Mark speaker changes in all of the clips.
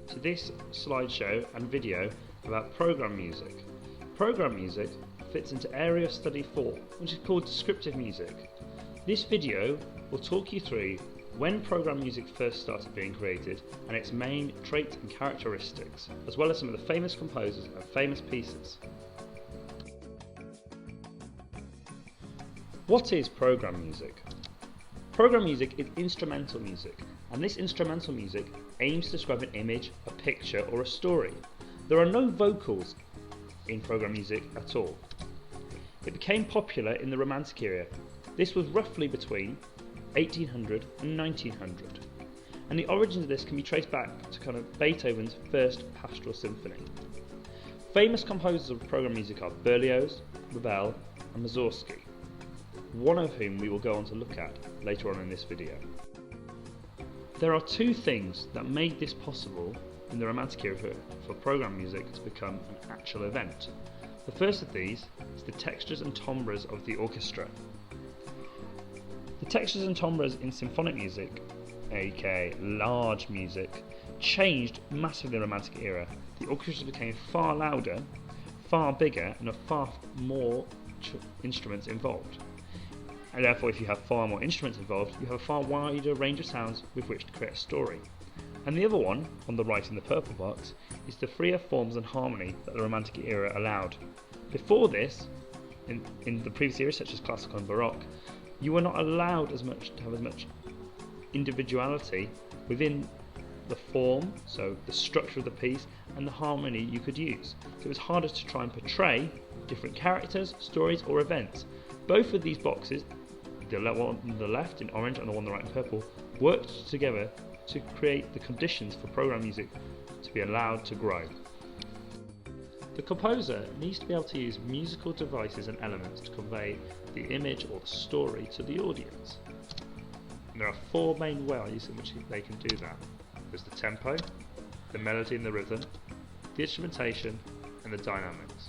Speaker 1: to this slideshow and video about program music. Program music fits into Area of Study 4, which is called descriptive music. This video will talk you through when program music first started being created and its main traits and characteristics, as well as some of the famous composers and famous pieces. What is program music? Program music is instrumental music, and this instrumental music aims to describe an image, a picture, or a story. There are no vocals in program music at all. It became popular in the Romantic era. This was roughly between 1800 and 1900, and the origins of this can be traced back to kind of Beethoven's first Pastoral Symphony. Famous composers of program music are Berlioz, Ravel, and Mussorgsky, one of whom we will go on to look at later on in this video. There are two things that made this possible in the Romantic era for program music to become an actual event. The first of these is the textures and timbres of the orchestra. The textures and timbres in symphonic music, aka large music, changed massively in the Romantic era. The orchestras became far louder, far bigger, and have far more instruments involved. And therefore, if you have far more instruments involved, you have a far wider range of sounds with which to create a story. And the other one, on the right in the purple box, is the freer forms and harmony that the Romantic era allowed. Before this, in the previous eras such as Classical and Baroque, you were not allowed to have as much individuality within the form, so the structure of the piece, and the harmony you could use. So it was harder to try and portray different characters, stories, or events. Both of these boxes, the one on the left in orange and the one on the right in purple, worked together to create the conditions for program music to be allowed to grow. The composer needs to be able to use musical devices and elements to convey the image or the story to the audience. And there are four main ways in which they can do that. There's the tempo, the melody and the rhythm, the instrumentation, and the dynamics.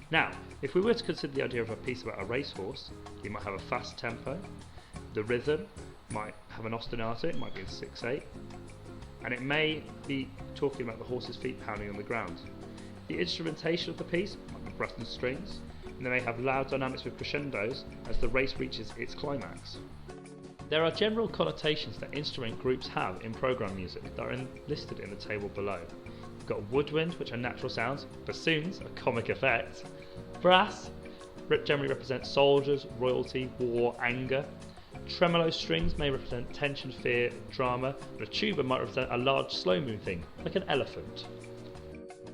Speaker 1: Now, if we were to consider the idea of a piece about a racehorse, you might have a fast tempo, the rhythm might have an ostinato, it might be a 6/8, and it may be talking about the horse's feet pounding on the ground. The instrumentation of the piece might be brass and strings, and they may have loud dynamics with crescendos as the race reaches its climax. There are general connotations that instrument groups have in program music that are listed in the table below. We've got woodwind, which are natural sounds, bassoons, a comic effect, brass generally represents soldiers, royalty, war, anger, tremolo strings may represent tension, fear, drama, and a tuba might represent a large slow-moving thing, like an elephant.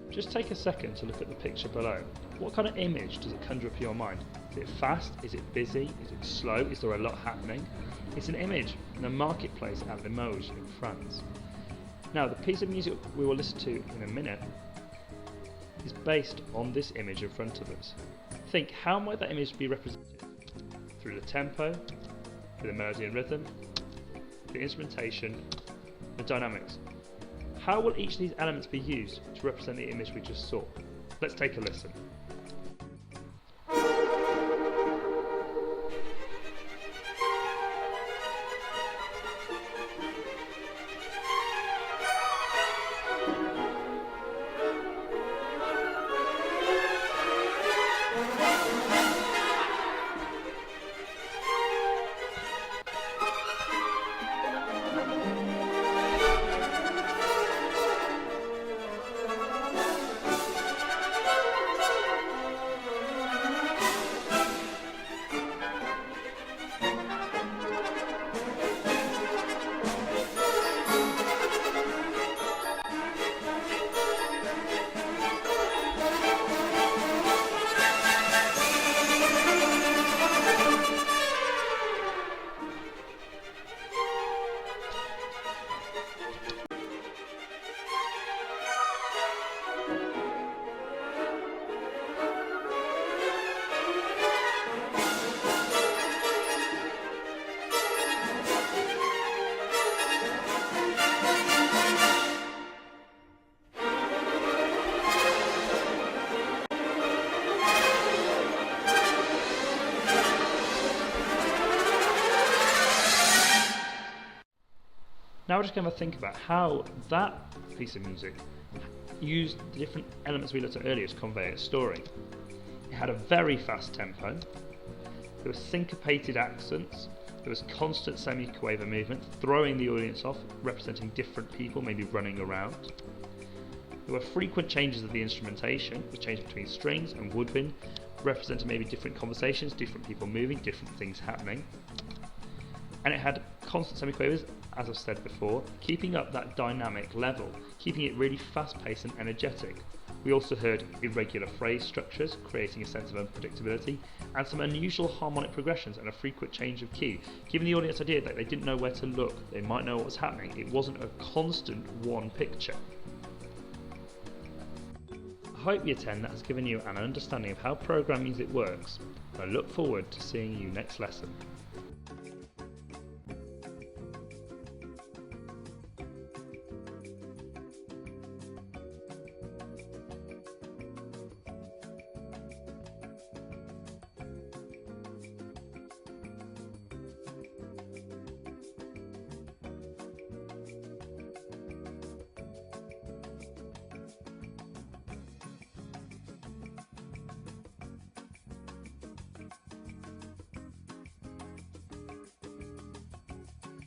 Speaker 1: Just take a second to look at the picture below. What kind of image does it conjure up in your mind? Is it fast? Is it busy? Is it slow? Is there a lot happening? It's an image in a marketplace at Limoges in France. Now, the piece of music we will listen to in a minute is based on this image in front of us. Think, how might that image be represented? Through the tempo, through the melody and rhythm, the instrumentation, the dynamics. How will each of these elements be used to represent the image we just saw? Let's take a listen. just going to think about how that piece of music used the different elements we looked at earlier to convey a story. It had a very fast tempo, there were syncopated accents, there was constant semi-quaver movement, throwing the audience off, representing different people, maybe running around. There were frequent changes of the instrumentation, the change between strings and woodwind, representing maybe different conversations, different people moving, different things happening. And it had constant semiquavers, as I've said before, keeping up that dynamic level, keeping it really fast-paced and energetic. We also heard irregular phrase structures, creating a sense of unpredictability, and some unusual harmonic progressions and a frequent change of key, giving the audience the idea that they didn't know where to look, they might know what was happening, it wasn't a constant one picture. I hope Year 10 that has given you an understanding of how program music works, and I look forward to seeing you next lesson.